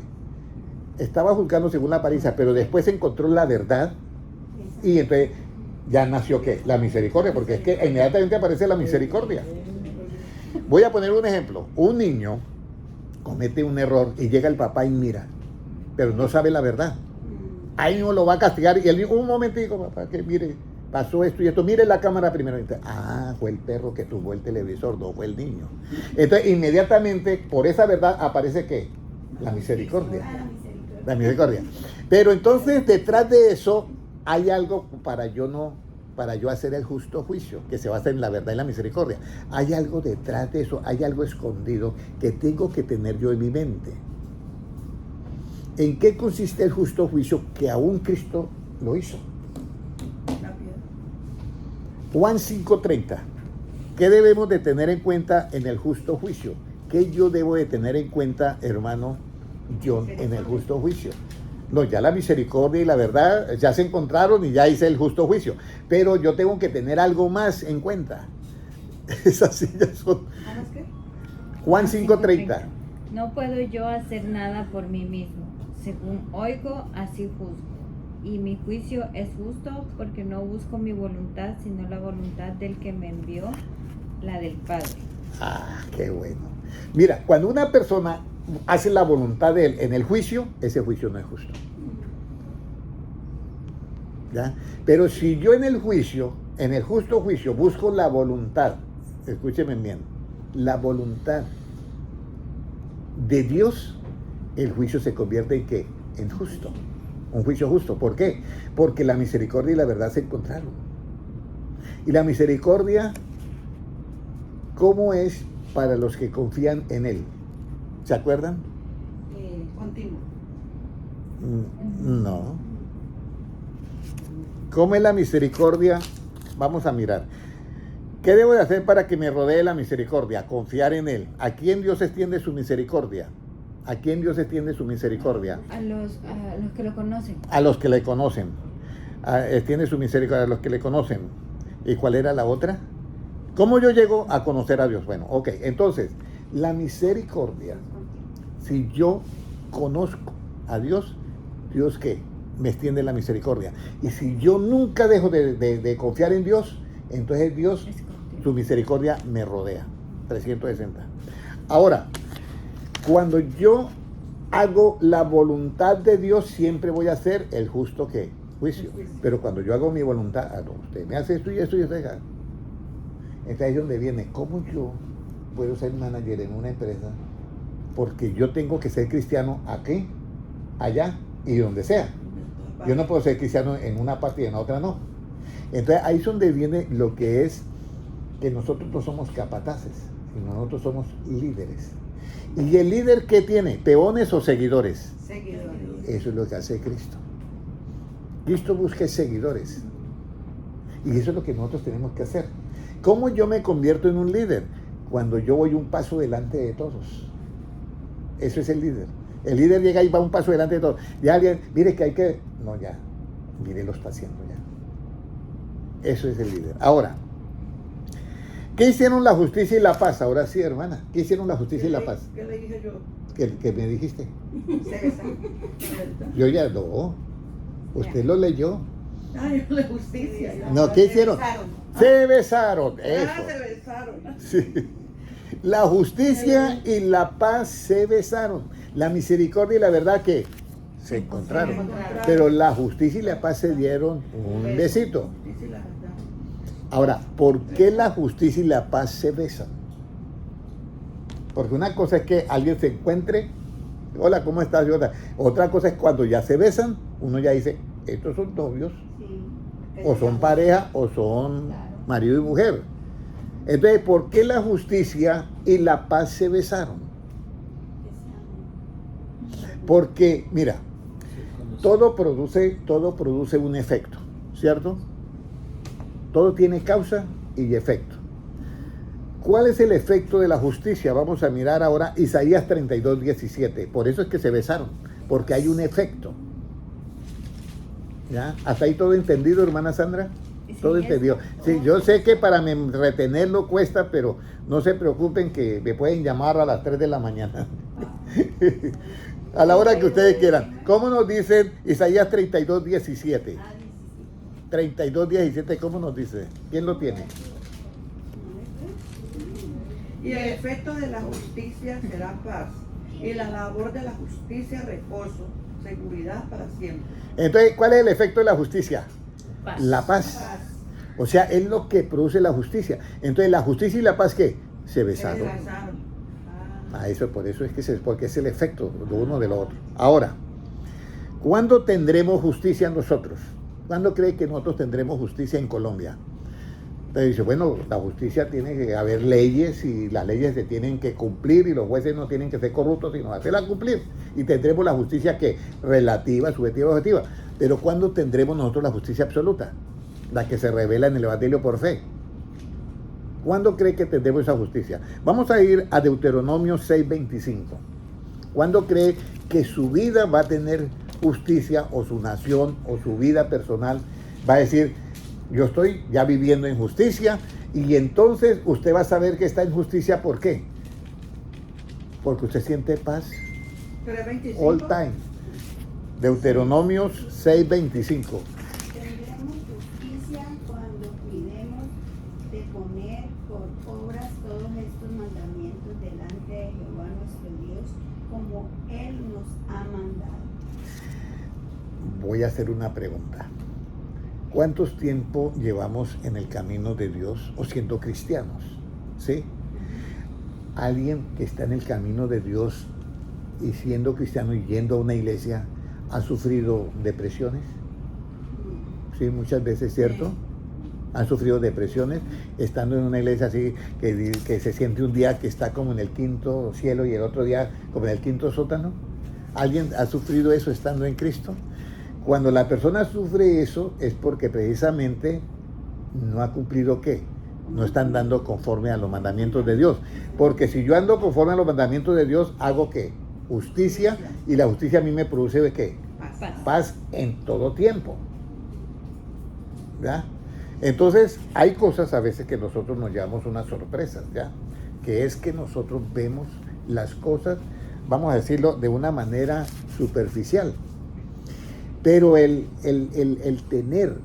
Estaba juzgando según la apariencia, pero después encontró la verdad y entonces ya nació ¿qué? La misericordia, porque es que inmediatamente aparece la misericordia. Voy a poner un ejemplo. Un niño comete un error y llega el papá y mira, pero no sabe la verdad. Ahí no lo va a castigar y él dijo, un momentico, papá, que mire, pasó esto y esto, mire la cámara primero. Fue el perro que tumbó el televisor, no fue el niño. Entonces, inmediatamente, por esa verdad, aparece ¿qué? La misericordia. La misericordia. Pero entonces, detrás de eso, hay algo para yo hacer el justo juicio, que se basa en la verdad y la misericordia. Hay algo detrás de eso, hay algo escondido que tengo que tener yo en mi mente. ¿En qué consiste el justo juicio que aún Cristo lo hizo? Juan 5:30. ¿Qué debemos de tener en cuenta en el justo juicio? ¿Qué yo debo de tener en cuenta, hermano John, en el justo juicio? No, ya la misericordia y la verdad ya se encontraron y ya hice el justo juicio. Pero yo tengo que tener algo más en cuenta. Esas sillas son... Juan 5:30. No puedo yo hacer nada por mí mismo. Según oigo, así juzgo. Y mi juicio es justo porque no busco mi voluntad, sino la voluntad del que me envió, la del Padre. Ah, qué bueno. Mira, cuando una persona hace la voluntad de él en el juicio, ese juicio no es justo. ¿Ya? Pero si yo en el juicio, en el justo juicio, busco la voluntad, escúcheme bien, la voluntad de Dios, el juicio se convierte en ¿qué? En justo. Un juicio justo. ¿Por qué? Porque la misericordia y la verdad se encontraron. Y la misericordia, ¿cómo es para los que confían en Él? ¿Se acuerdan? Continuo. No. ¿Cómo es la misericordia? Vamos a mirar. ¿Qué debo de hacer para que me rodee la misericordia? Confiar en Él. ¿A quién Dios extiende su misericordia? ¿A quién Dios extiende su misericordia? A los que lo conocen. A los que le conocen. Extiende su misericordia a los que le conocen. ¿Y cuál era la otra? ¿Cómo yo llego a conocer a Dios? Bueno, ok. Entonces, la misericordia, si yo conozco a Dios, ¿Dios qué? Me extiende la misericordia. Y si yo nunca dejo de confiar en Dios, entonces Dios, su misericordia me rodea. 360. Ahora, cuando yo hago la voluntad de Dios, siempre voy a hacer el justo ¿qué? Juicio. Pero cuando yo hago mi voluntad, no, usted me hace esto y esto y esto. Entonces ahí es donde viene, ¿cómo yo puedo ser manager en una empresa? Porque yo tengo que ser cristiano aquí, allá y donde sea. Yo no puedo ser cristiano en una parte y en otra no. Entonces ahí es donde viene lo que es que nosotros no somos capataces, sino nosotros somos líderes. ¿Y el líder qué tiene? ¿Peones o seguidores? Seguidores. Eso es lo que hace Cristo. Cristo busca seguidores. Y eso es lo que nosotros tenemos que hacer. ¿Cómo yo me convierto en un líder? Cuando yo voy un paso delante de todos. Eso es el líder. El líder llega y va un paso delante de todos. Ya alguien, mire que hay que... No, ya. Mire, lo está haciendo ya. Eso es el líder. Ahora, ¿qué hicieron la justicia y la paz? Ahora sí, hermana. ¿Qué hicieron la justicia y la paz? ¿Qué le dije yo? ¿Qué me dijiste? Se besan. Yo ya no. Usted lo leyó. Ay, la justicia. Ya. No, ¿qué hicieron? Se besaron. Ah, Eso. se besaron. Sí. La justicia y la paz se besaron. La misericordia y la verdad que se encontraron. Pero la justicia y la paz se dieron un besito. Justicia y la verdad. Ahora, ¿por qué la justicia y la paz se besan? Porque una cosa es que alguien se encuentre, hola, ¿cómo estás? Otra cosa es cuando ya se besan, uno ya dice, estos son novios, o son pareja, o son marido y mujer. Entonces, ¿por qué la justicia y la paz se besaron? Porque, mira, todo produce un efecto, ¿cierto? Todo tiene causa y efecto. ¿Cuál es el efecto de la justicia? Vamos a mirar ahora Isaías 32:17. Por eso es que se besaron, porque hay un efecto. ¿Ya? ¿Hasta ahí todo entendido, hermana Sandra? Todo entendido. Sí, yo sé que para retenerlo cuesta, pero no se preocupen que me pueden llamar a las 3 de la mañana. A la hora que ustedes quieran. ¿Cómo nos dicen Isaías 32:17? 32:17, ¿cómo nos dice? ¿Quién lo tiene? Y el efecto de la justicia será paz, y la labor de la justicia, reposo, seguridad para siempre. Entonces, ¿cuál es el efecto de la justicia? Paz. La paz. Paz. O sea, es lo que produce la justicia. Entonces, la justicia y la paz, ¿qué? Se besaron. Se besaron. Ah. Eso, por eso es que porque es el efecto de uno de lo otro. Ahora, ¿cuándo tendremos justicia nosotros? ¿Cuándo cree que nosotros tendremos justicia en Colombia? Entonces dice, bueno, la justicia tiene que haber leyes y las leyes se tienen que cumplir y los jueces no tienen que ser corruptos, sino hacerlas cumplir. Y tendremos la justicia que relativa, subjetiva, objetiva. Pero ¿cuándo tendremos nosotros la justicia absoluta? La que se revela en el Evangelio por fe. ¿Cuándo cree que tendremos esa justicia? Vamos a ir a Deuteronomio 6:25. ¿Cuándo cree que su vida va a tener justicia, o su nación, o su vida personal va a decir, yo estoy ya viviendo en justicia? Y entonces usted va a saber que está en justicia? ¿Por qué? Porque usted siente paz 3:25. all time. Deuteronomios 6:25. Tendremos justicia cuando cuidemos de poner por obras todos estos mandamientos delante de Jehová nuestro Dios, como Él nos ha mandado. Voy a hacer una pregunta. ¿Cuántos tiempo llevamos en el camino de Dios o siendo cristianos? ¿Sí? Alguien que está en el camino de Dios y siendo cristiano y yendo a una iglesia, ¿ha sufrido depresiones? Sí, muchas veces, ¿cierto? Han sufrido depresiones estando en una iglesia así, que se siente un día que está como en el quinto cielo y el otro día como en el quinto sótano. ¿Alguien ha sufrido eso estando en Cristo? Cuando la persona sufre eso es porque precisamente no ha cumplido ¿qué? No está andando conforme a los mandamientos de Dios. Porque si yo ando conforme a los mandamientos de Dios, ¿hago qué? Justicia, y la justicia a mí me produce ¿qué? Paz. Paz en todo tiempo. ¿Ya? Entonces, hay cosas a veces que nosotros nos llevamos unas sorpresas, ¿ya? Que es que nosotros vemos las cosas, vamos a decirlo, de una manera superficial. Pero el tener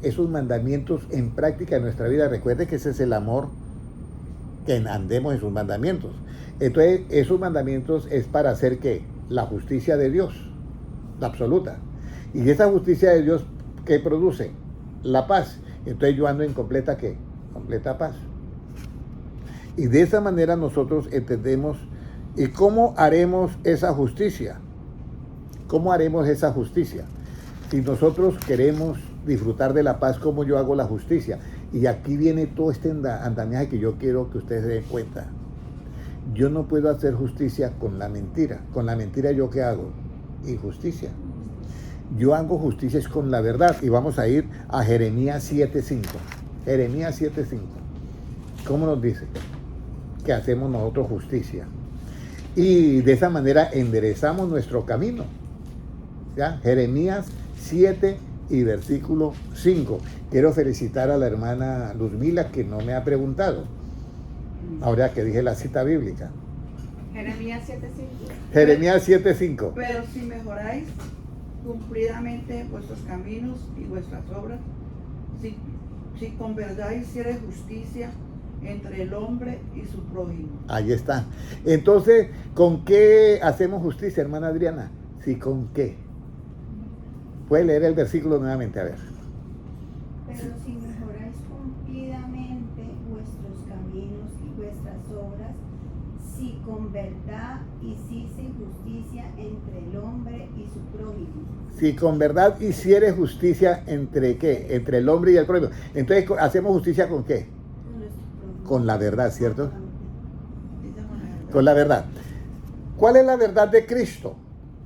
esos mandamientos en práctica en nuestra vida, recuerde que ese es el amor, que andemos en sus mandamientos. Entonces, esos mandamientos es para hacer ¿qué? La justicia de Dios, la absoluta. Y esa justicia de Dios, ¿qué produce? La paz. Entonces yo ando en completa ¿qué? Completa paz. Y de esa manera nosotros entendemos. ¿Y cómo haremos esa justicia? ¿Cómo haremos esa justicia? Si nosotros queremos disfrutar de la paz, ¿cómo yo hago la justicia? Y aquí viene todo este andamiaje que yo quiero que ustedes se den cuenta. Yo no puedo hacer justicia con la mentira. Con la mentira, ¿yo qué hago? Injusticia. Yo hago justicia es con la verdad. Y vamos a ir a Jeremías 7:5. Jeremías 7:5. ¿Cómo nos dice? Que hacemos nosotros justicia. Y de esa manera enderezamos nuestro camino. ¿Ya? Jeremías 7 y versículo 5. Quiero felicitar a la hermana Luzmila, que no me ha preguntado, ahora que dije la cita bíblica. Jeremías 7:5. Jeremías 7:5. Pero si mejoráis cumplidamente vuestros caminos y vuestras obras, si con verdad hicierais justicia entre el hombre y su prójimo. Ahí está. Entonces, ¿con qué hacemos justicia, hermana Adriana? Sí, ¿con qué? Puede leer el versículo nuevamente, a ver. Pero si mejoráis cumplidamente vuestros caminos y vuestras obras, si con verdad hicisteis justicia entre el hombre y su prójimo. Si con verdad hiciere justicia entre ¿qué? Entre el hombre y el prójimo. Entonces, ¿hacemos justicia con qué? Con nuestro prójimo. Con la verdad, ¿cierto? Dice con la verdad. Con la verdad. ¿Cuál es la verdad de Cristo?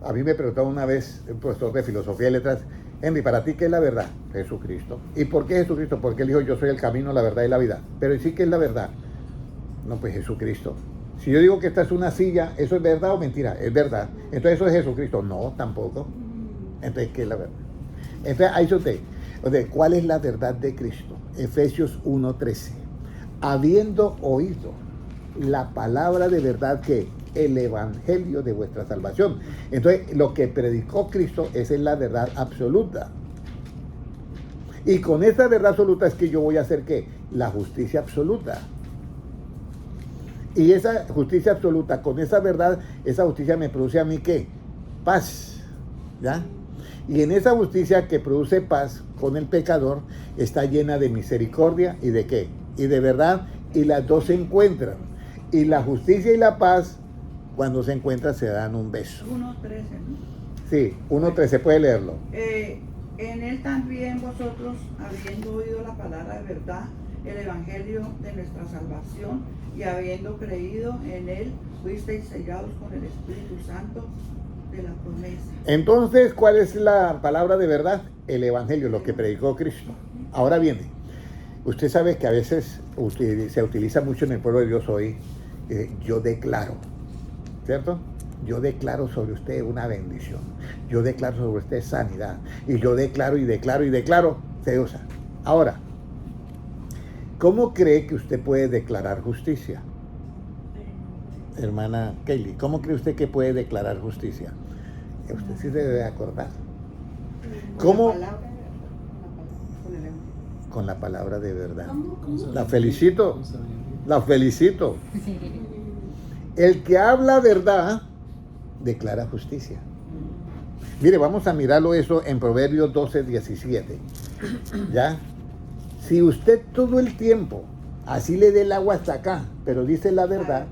A mí me preguntó una vez un profesor de filosofía y letras, Henry, ¿para ti qué es la verdad? Jesucristo. ¿Y por qué Jesucristo? Porque él dijo, yo soy el camino, la verdad y la vida. Pero ¿y sí qué es la verdad? No, pues Jesucristo. Si yo digo que esta es una silla, ¿eso es verdad o mentira? Es verdad. Entonces eso es Jesucristo. No, tampoco. Entonces, ¿qué es la verdad? Entonces, ahí usted. ¿Cuál es la verdad de Cristo? Efesios 1:13. Habiendo oído la palabra de verdad, que el evangelio de vuestra salvación. Entonces, lo que predicó Cristo, esa es la verdad absoluta. Y con esa verdad absoluta es que yo voy a hacer ¿qué? La justicia absoluta. Y esa justicia absoluta, con esa verdad, esa justicia me produce a mí ¿qué? Paz, ¿ya? Y en esa justicia que produce paz con el pecador, está llena de misericordia y de ¿qué? Y de verdad, y las dos se encuentran. Y la justicia y la paz, cuando se encuentran, se dan un beso. 1:13, ¿no? Sí, 1:13, puede leerlo. En él también vosotros, habiendo oído la palabra de verdad, el evangelio de nuestra salvación, y habiendo creído en él, fuisteis sellados con el Espíritu Santo de la promesa. Entonces, ¿cuál es la palabra de verdad? El evangelio, lo que predicó Cristo. Ahora viene. Usted sabe que a veces se utiliza mucho en el pueblo de Dios hoy, yo declaro, ¿cierto? Yo declaro sobre usted una bendición. Yo declaro sobre usted sanidad. Y yo declaro y declaro y declaro. Se usa. Ahora, ¿cómo cree que usted puede declarar justicia? Hermana Kaylee, ¿cómo cree usted que puede declarar justicia? Usted sí se debe acordar. ¿Cómo? Con la palabra de verdad. La felicito. La felicito. El que habla verdad declara justicia. Mire, vamos a mirarlo eso en Proverbios 12:17. ¿Ya? Si usted todo el tiempo así le dé el agua hasta acá, pero dice la verdad,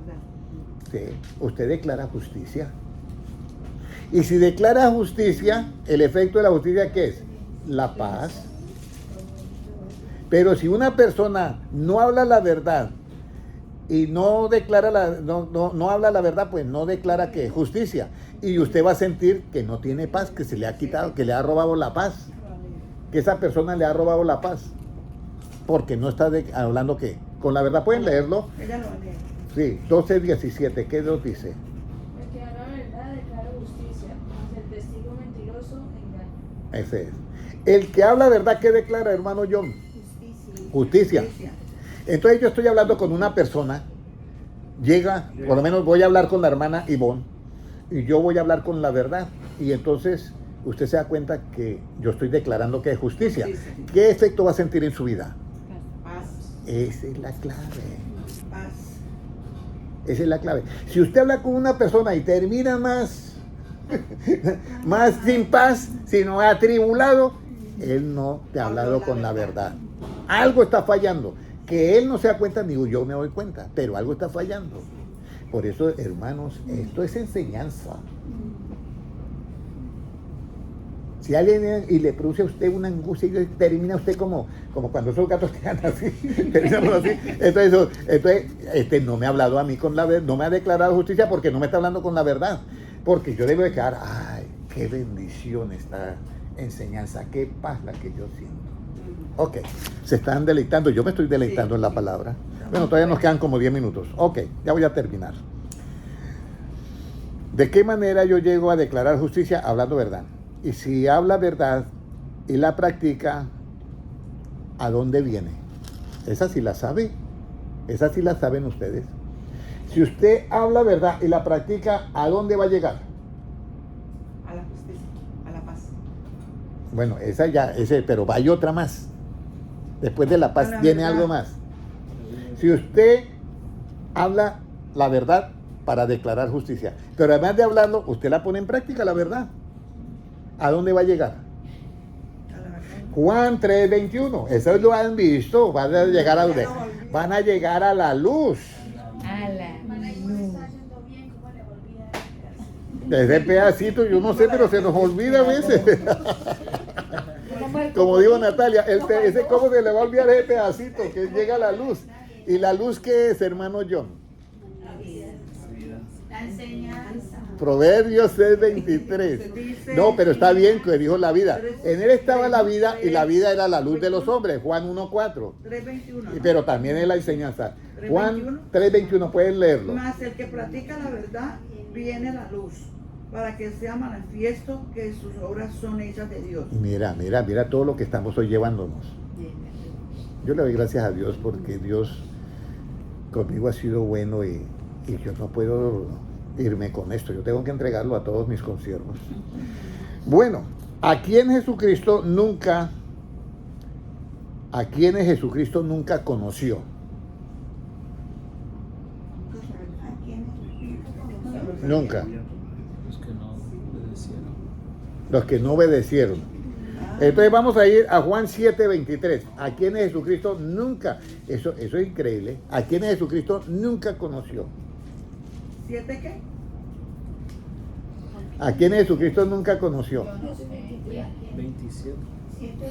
sí, usted declara justicia. Y si declara justicia, el efecto de la justicia, ¿qué es? La paz. Pero si una persona no habla la verdad y no declara no habla la verdad, pues no declara que justicia. Y usted va a sentir que no tiene paz, que se le ha quitado, que le ha robado la paz. Que esa persona le ha robado la paz. Porque no está hablando que con la verdad. ¿Pueden leerlo? Ella lo lee. Sí, 12:17. ¿Qué nos dice? El que habla verdad declara justicia, mas el testigo mentiroso engaña. Ese es. El que habla verdad, ¿qué declara, hermano John? Justicia. Entonces yo estoy hablando con una persona, llega, por lo menos voy a hablar con la hermana Ivonne, y yo voy a hablar con la verdad. Y entonces usted se da cuenta que yo estoy declarando que es justicia. ¿Qué efecto va a sentir en su vida? Paz. Esa es la clave. Paz. Esa es la clave. Si usted habla con una persona y termina más sin paz, sino atribulado, él no te ha hablado con la verdad. Algo está fallando. Que él no se da cuenta, ni yo me doy cuenta, pero algo está fallando. Por eso, hermanos, esto es enseñanza. Si alguien viene y le produce a usted una angustia y termina usted como cuando esos gatos quedan así, terminamos así. Entonces, no me ha hablado a mí con la verdad, no me ha declarado justicia porque no me está hablando con la verdad. Porque yo debo de quedar, ay, qué bendición esta enseñanza, qué paz la que yo siento. Ok, se están deleitando, yo me estoy deleitando en la palabra. Bueno, todavía nos quedan como 10 minutos. Ok, ya voy a terminar. ¿De qué manera yo llego a declarar justicia? Hablando verdad. Y si habla verdad y la practica, ¿a dónde viene? Esa sí la sabe. Esa sí la saben ustedes. Si usted habla verdad y la practica, ¿a dónde va a llegar? A la justicia, a la paz. Bueno, pero hay otra más. Después de la paz viene algo más. Si usted habla la verdad para declarar justicia, pero además de hablarlo, usted la pone en práctica, la verdad, ¿a dónde va a llegar? Juan 3:21, eso lo han visto, van a llegar a dónde? Van a llegar a la luz. A la luz. Ese pedacito, yo no sé, pero se nos olvida a veces. Como digo Natalia, ese cómo se le va a olvidar ese pedacito que llega a la luz. ¿Y la luz qué es, hermano John? La enseñanza. Proverbios 6:23. No, pero está bien que dijo la vida. En él estaba la vida y la vida era la luz de los hombres. Juan 1:4. 3:21. Pero también es la enseñanza. Juan 3:21, pueden leerlo. Mas el que practica la verdad viene la luz, para que sea manifiesto que sus obras son hechas de Dios. Mira todo lo que estamos hoy llevándonos. Yo le doy gracias a Dios porque Dios conmigo ha sido bueno y yo no puedo irme con esto. Yo tengo que entregarlo a todos mis consiervos. Bueno, ¿a quién Jesucristo nunca conoció? Nunca. Los que no obedecieron. Los que no obedecieron. Entonces vamos a ir a Juan 7:23. A quienes Jesucristo nunca, eso es increíble, a quienes Jesucristo nunca conoció. ¿7 qué? A quienes Jesucristo nunca conoció. 27.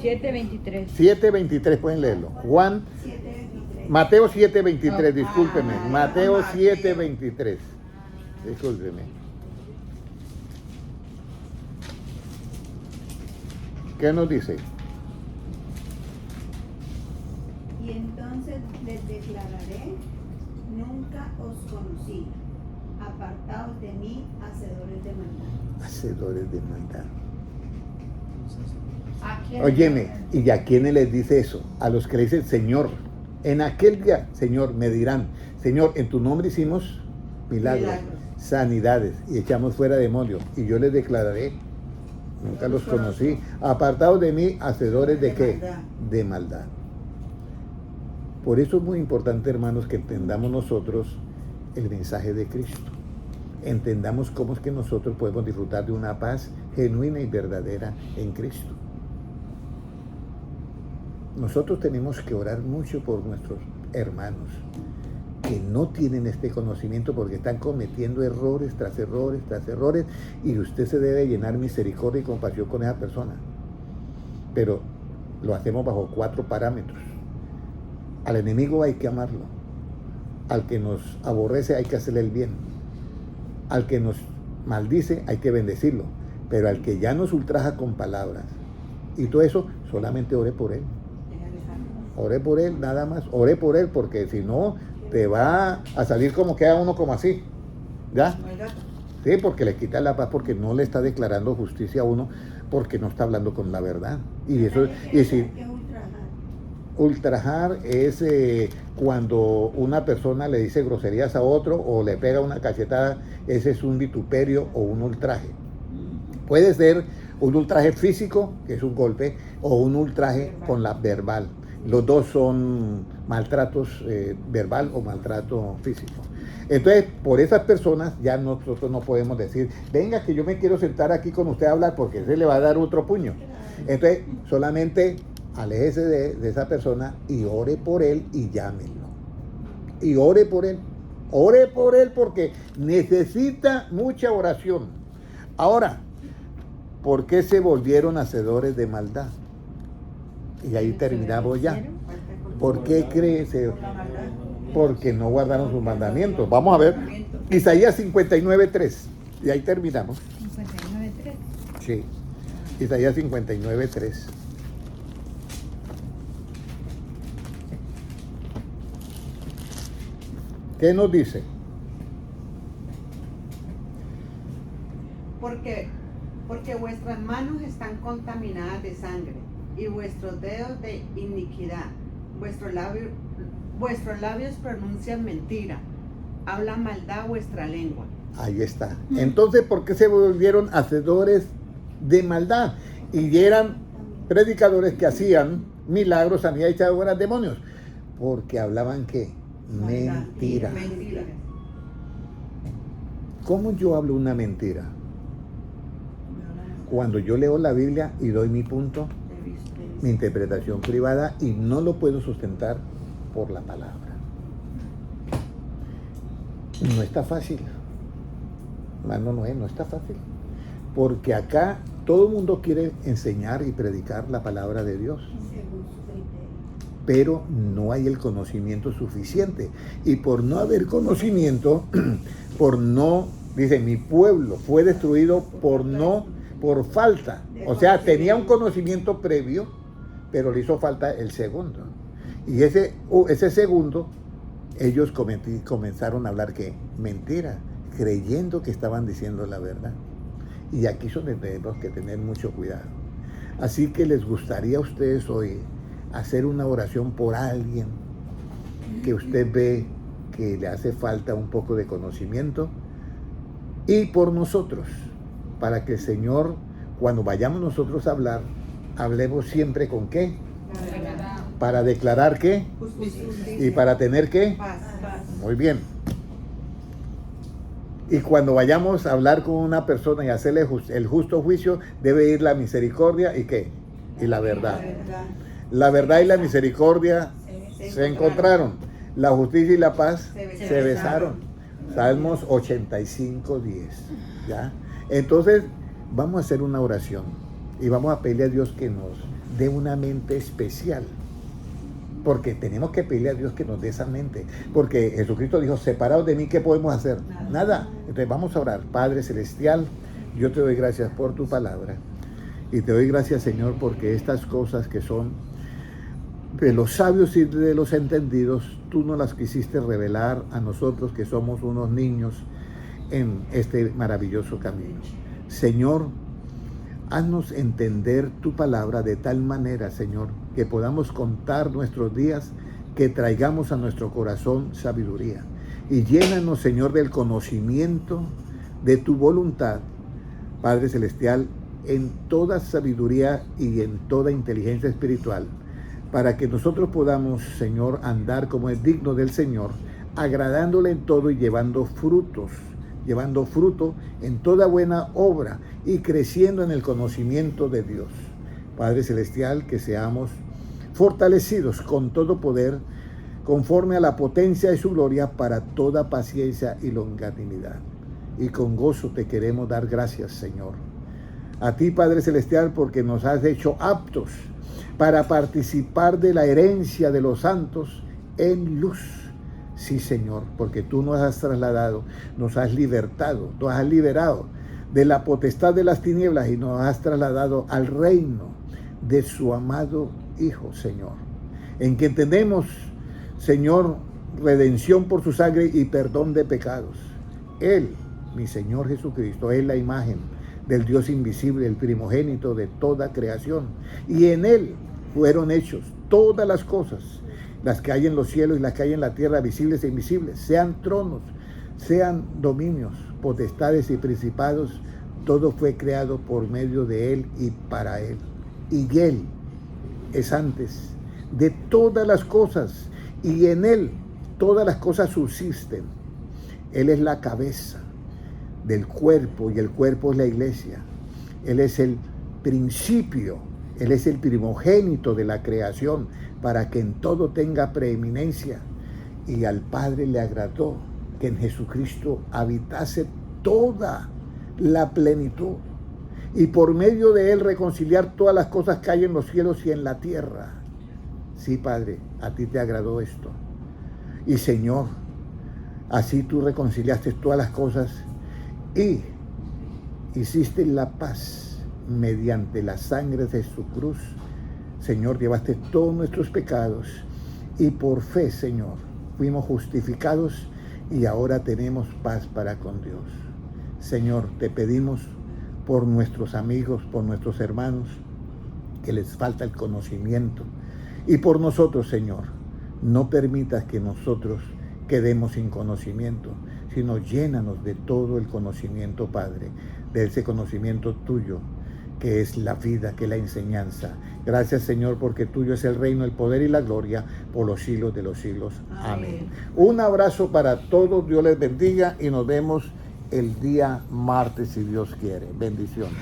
7:23. 7:23, pueden leerlo. Juan, 7:23. Mateo 7:23, discúlpeme. Ah, Mateo Mateo. 7:23. Discúlpeme. ¿Qué nos dice? Y entonces les declararé, nunca os conocí, apartaos de mí, hacedores de maldad. Hacedores de maldad. ¿A quién? Óyeme, ¿y a quiénes les dice eso? A los que le dicen Señor. En aquel día, Señor, me dirán, Señor, en tu nombre hicimos milagros, sanidades y echamos fuera demonios. Y yo les declararé, nunca los conocí, apartados de mí, hacedores de qué? De maldad. Por eso es muy importante, hermanos, que entendamos nosotros el mensaje de Cristo. Entendamos cómo es que nosotros podemos disfrutar de una paz genuina y verdadera en Cristo. Nosotros tenemos que orar mucho por nuestros hermanos que no tienen este conocimiento porque están cometiendo errores tras errores tras errores, y usted se debe llenar misericordia y compasión con esa persona. Pero lo hacemos bajo 4 parámetros. Al enemigo hay que amarlo. Al que nos aborrece hay que hacerle el bien. Al que nos maldice hay que bendecirlo. Pero al que ya nos ultraja con palabras y todo eso, solamente ore por él. Ore por él, nada más. Ore por él, porque si no, te va a salir como queda uno como así. ¿Ya? Sí, porque le quita la paz, porque no le está declarando justicia a uno, porque no está hablando con la verdad. Y eso, y si ¿Qué es ultrajar? ultrajar es cuando una persona le dice groserías a otro o le pega una cachetada, ese es un vituperio o un ultraje. Puede ser un ultraje físico, que es un golpe, o un ultraje con la verbal. Los dos son maltratos verbal o maltrato físico. Entonces, por esas personas ya nosotros no podemos decir, venga que yo me quiero sentar aquí con usted a hablar, porque ese le va a dar otro puño. Entonces, solamente aléjese de esa persona y ore por él y llámenlo. Y ore por él. Ore por él porque necesita mucha oración. Ahora, ¿por qué se volvieron hacedores de maldad? Y ahí terminamos ya. ¿Por qué crees? Porque no guardaron sus mandamientos. Vamos a ver. Isaías 59:3. Y ahí terminamos. 59:3. Sí. Isaías 59:3. ¿Qué nos dice? Porque vuestras manos están contaminadas de sangre y vuestros dedos de iniquidad. Vuestros labios pronuncian mentira. Habla maldad vuestra lengua. Ahí está. Entonces, ¿por qué se volvieron hacedores de maldad? Y eran predicadores que hacían milagros, sanidad y echaban fuera demonios. Porque hablaban ¿qué? Mentira. ¿Cómo yo hablo una mentira? Cuando yo leo la Biblia y doy mi punto, mi interpretación privada, y no lo puedo sustentar por la palabra. No está fácil. Hermano Noé, no está fácil. Porque acá todo el mundo quiere enseñar y predicar la palabra de Dios. Según su criterio. Pero no hay el conocimiento suficiente. Y por no haber conocimiento, dice, mi pueblo fue destruido por falta. O sea, tenía un conocimiento previo, pero le hizo falta el segundo. Y ese segundo, ellos comenzaron a hablar que mentira, creyendo que estaban diciendo la verdad. Y aquí es donde tenemos que tener mucho cuidado. Así que les gustaría a ustedes hoy hacer una oración por alguien que usted ve que le hace falta un poco de conocimiento, y por nosotros, para que el Señor, cuando vayamos nosotros a hablar, hablemos siempre con ¿qué? Para declarar ¿qué? Y para tener ¿qué? Paz. Muy bien. Y cuando vayamos a hablar con una persona y hacerle el justo juicio, debe ir la misericordia y ¿qué? Y la verdad. La verdad y la misericordia se encontraron. La justicia y la paz se besaron. Salmos 85:10. ¿Ya? Entonces, vamos a hacer una oración y vamos a pedirle a Dios que nos dé una mente especial. Porque tenemos que pedirle a Dios que nos dé esa mente. Porque Jesucristo dijo, separados de mí, ¿qué podemos hacer? Nada. Entonces vamos a orar. Padre Celestial, yo te doy gracias por tu palabra. Y te doy gracias, Señor, porque estas cosas que son de los sabios y de los entendidos, tú nos las quisiste revelar a nosotros que somos unos niños en este maravilloso camino. Señor, haznos entender tu palabra de tal manera, Señor, que podamos contar nuestros días, que traigamos a nuestro corazón sabiduría. Y llénanos, Señor, del conocimiento de tu voluntad, Padre Celestial, en toda sabiduría y en toda inteligencia espiritual, para que nosotros podamos, Señor, andar como es digno del Señor, agradándole en todo y llevando fruto en toda buena obra y creciendo en el conocimiento de Dios. Padre Celestial, que seamos fortalecidos con todo poder, conforme a la potencia de su gloria, para toda paciencia y longanimidad. Y con gozo te queremos dar gracias, Señor. A ti, Padre Celestial, porque nos has hecho aptos para participar de la herencia de los santos en luz. Sí, Señor, porque tú nos has trasladado, nos has libertado, nos has liberado de la potestad de las tinieblas y nos has trasladado al reino de su amado Hijo, Señor, en que tenemos, Señor, redención por su sangre y perdón de pecados. Él, mi Señor Jesucristo, es la imagen del Dios invisible, el primogénito de toda creación, y en Él fueron hechos todas las cosas, las que hay en los cielos y las que hay en la tierra, visibles e invisibles, sean tronos, sean dominios, potestades y principados, todo fue creado por medio de Él y para Él. Y Él es antes de todas las cosas, y en Él todas las cosas subsisten. Él es la cabeza del cuerpo, y el cuerpo es la iglesia. Él es el principio, Él es el primogénito de la creación, para que en todo tenga preeminencia. Y al Padre le agradó que en Jesucristo habitase toda la plenitud, y por medio de Él reconciliar todas las cosas que hay en los cielos y en la tierra. Sí, Padre, a ti te agradó esto. Y Señor, así tú reconciliaste todas las cosas y hiciste la paz mediante la sangre de su cruz. Señor, llevaste todos nuestros pecados y por fe, Señor, fuimos justificados y ahora tenemos paz para con Dios. Señor, te pedimos por nuestros amigos, por nuestros hermanos, que les falta el conocimiento. Y por nosotros, Señor, no permitas que nosotros quedemos sin conocimiento, sino llénanos de todo el conocimiento, Padre, de ese conocimiento tuyo, que es la vida, que es la enseñanza. Gracias, Señor, porque tuyo es el reino, el poder y la gloria por los siglos de los siglos. Amén. Un abrazo para todos, Dios les bendiga y nos vemos el día martes, si Dios quiere. Bendiciones.